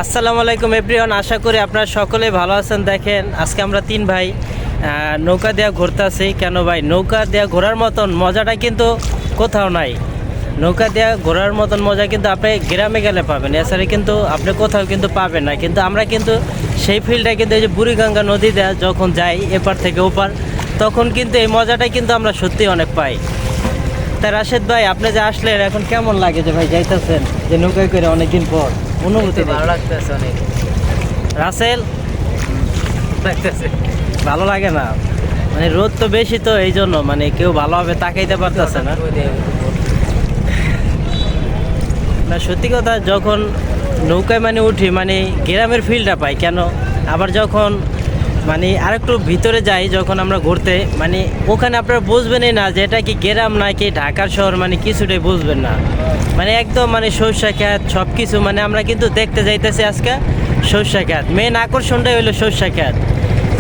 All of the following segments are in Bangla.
আসসালামু আলাইকুম এভরিওয়ান, আশা করি আপনারা সকলেই ভালো আছেন। দেখেন আজকে আমরা তিন ভাই নৌকা দেওয়া ঘুরতে আসি। কেন ভাই, নৌকা দেওয়া ঘোরার মতন মজাটা কিন্তু কোথাও নাই। নৌকা দেওয়া ঘোরার মতন মজা কিন্তু আপনি গ্রামে গেলে পাবেন, এছাড়া কিন্তু আপনি কোথাও কিন্তু পাবেন না। কিন্তু আমরা কিন্তু সেই ফিল্ডটা কিন্তু এই যে বুড়িগঙ্গা নদী দেওয়া যখন যাই এপার থেকে ওপার, তখন কিন্তু এই মজাটা কিন্তু আমরা সত্যি অনেক পাই। তা রাশেদ ভাই, আপনি যে আসলেন এখন কেমন লাগে যে ভাই যাইতেছেন যে নৌকায় করে অনেকদিন পর? অনুভূতি ভালো লাগতেছে অনেক। রাসেল লাগতেছে ভালো লাগে না, মানে রোদ তো বেশি, তো এই জন্য মানে কেউ ভালোভাবে তাকাইতে পারতেছে না। না সত্যি কথা, যখন নৌকায় মানে উঠি মানে গ্রামের ফিলটা পাই। কেন আবার যখন মানে আরেকটু ভিতরে যাই যখন আমরা ঘুরতে, মানে ওখানে আপনারা বুঝবেনই না যে এটা কি গ্রাম নাকি ঢাকার শহর, মানে কিছুটাই বুঝবেন না। মানে একদম মানে সর্ষা খেত সব কিছু, মানে আমরা কিন্তু দেখতে যাইতেছি আজকে সর্ষা খেত। মেন আকর্ষণটাই হলো সর্ষা খেত।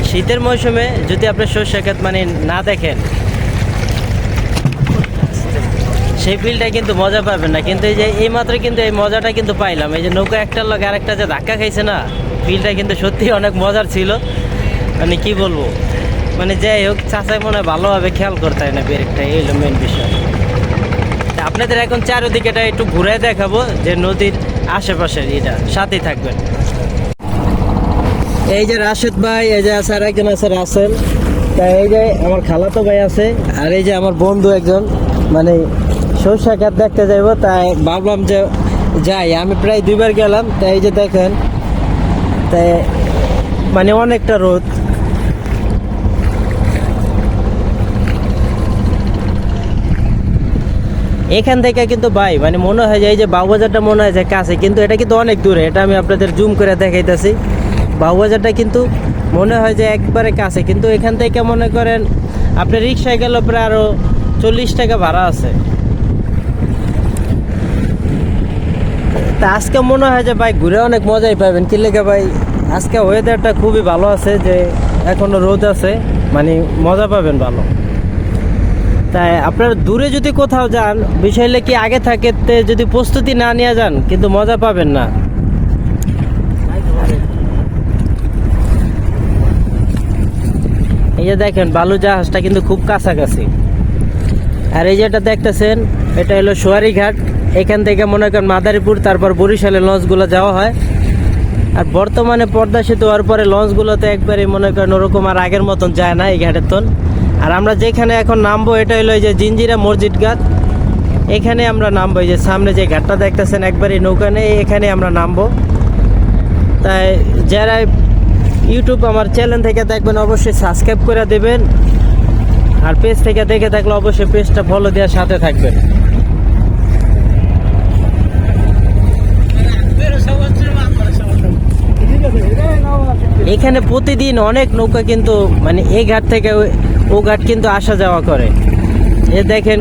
শীতের মৌসুমে যদি আপনি সর্ষা খেত মানে না দেখেন, সেই ফিলটা কিন্তু মজা পাবেন না। কিন্তু এই যে এই মাত্র কিন্তু এই মজাটা কিন্তু পাইলাম, এই যে নৌকা একটার লগে আরেকটা যে ধাক্কা খাইছে না, ফিলটা কিন্তু সত্যি অনেক মজার ছিল। মানে কি বলবো, মানে যাই হোক, চাচাই মনে হয় ভালোভাবে খেয়াল করতে হয় না ব্রেকটা, এই হলো মেন বিষয়। তা আপনাদের এখন চারিদিকেটা একটু ঘুরে দেখাবো যে নদীর আশেপাশের, এটা সাথেই থাকবেন। এই যে রাশেদ ভাই, এই যে আছে আর একজন আছে রাসেল, তা এই যে আমার খালাতো ভাই আছে, আর এই যে আমার বন্ধু একজন, মানে সর্ষা ক্ষেত দেখতে যাইব, তাই ভাবলাম যে যাই। আমি প্রায় দুইবার গেলাম, তাই এই যে দেখেন, তাই মানে অনেকটা রোদ। এখান থেকে কিন্তু ভাই মানে মনে হয় যে এই যে বাবুবাজারটা মনে হয় যে কাছে, কিন্তু এটা কিন্তু অনেক দূরে। এটা আমি আপনাদের জুম করে দেখাইতেছি। বাবুবাজারটা কিন্তু মনে হয় যে একবারে কাছে, কিন্তু এখান থেকে মনে করেন আপনি রিক্সায় গেলে প্রায় আরও 40 টাকা ভাড়া আছে। তা আজকে মনে হয় যে ভাই ঘুরে অনেক মজাই পাবেন। কি লেগে ভাই, আজকে ওয়েদারটা খুবই ভালো আছে, যে এখনও রোদ আছে, মানে মজা পাবেন ভালো। তাই আপনারা দূরে যদি কোথাও যান, বিষয় হলে কি আগে থাকতে যদি প্রস্তুতি না নিয়ে যান কিন্তু মজা পাবেন না। এই যে দেখেন বালু জাহাজটা কিন্তু খুব কাছাকাছি। আর এই যেটা দেখতেছেন, এটা হলো সোয়ারি ঘাট। এখান থেকে মনে করেন মাদারীপুর, তারপর বরিশালের লঞ্চগুলো যাওয়া হয়। আর বর্তমানে পদ্মা সেতু হওয়ার পরে লঞ্চগুলোতে একবারে মনে করেন ওরকম আর আগের মতন যায় না এই ঘাটের তন। আর আমরা যেখানে এখন নামবো, এটা হলো এই যে জিঞ্জিরা মসজিদ ঘাট। এখানে আমরা নামবো, এই যে সামনে যে ঘাটটা দেখতেছেন একবারে নৌকা নেই, এখানে আমরা নামবো। তাই যারা ইউটিউব আমার চ্যানেল থেকে দেখবেন অবশ্যই সাবস্ক্রাইব করে দেবেন, আর পেজ থেকে দেখে থাকলে অবশ্যই পেজটা ফলো দেওয়ার সাথে থাকবেন। এখানে প্রতিদিন অনেক নৌকা কিন্তু মানে এই ঘাট থেকে ও ঘাট কিন্তু আসা যাওয়া করে। এ দেখেন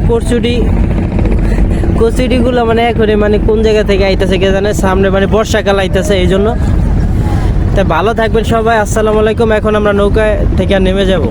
কচুরিগুলো মানে এখনই মানে কোন জায়গা থেকে আইতেছে কে জানে, সামনে মানে বর্ষাকাল আইতেছে এই জন্য। তাই ভালো থাকবেন সবাই, আসসালামু আলাইকুম। এখন আমরা নৌকা থেকে নেমে যাব।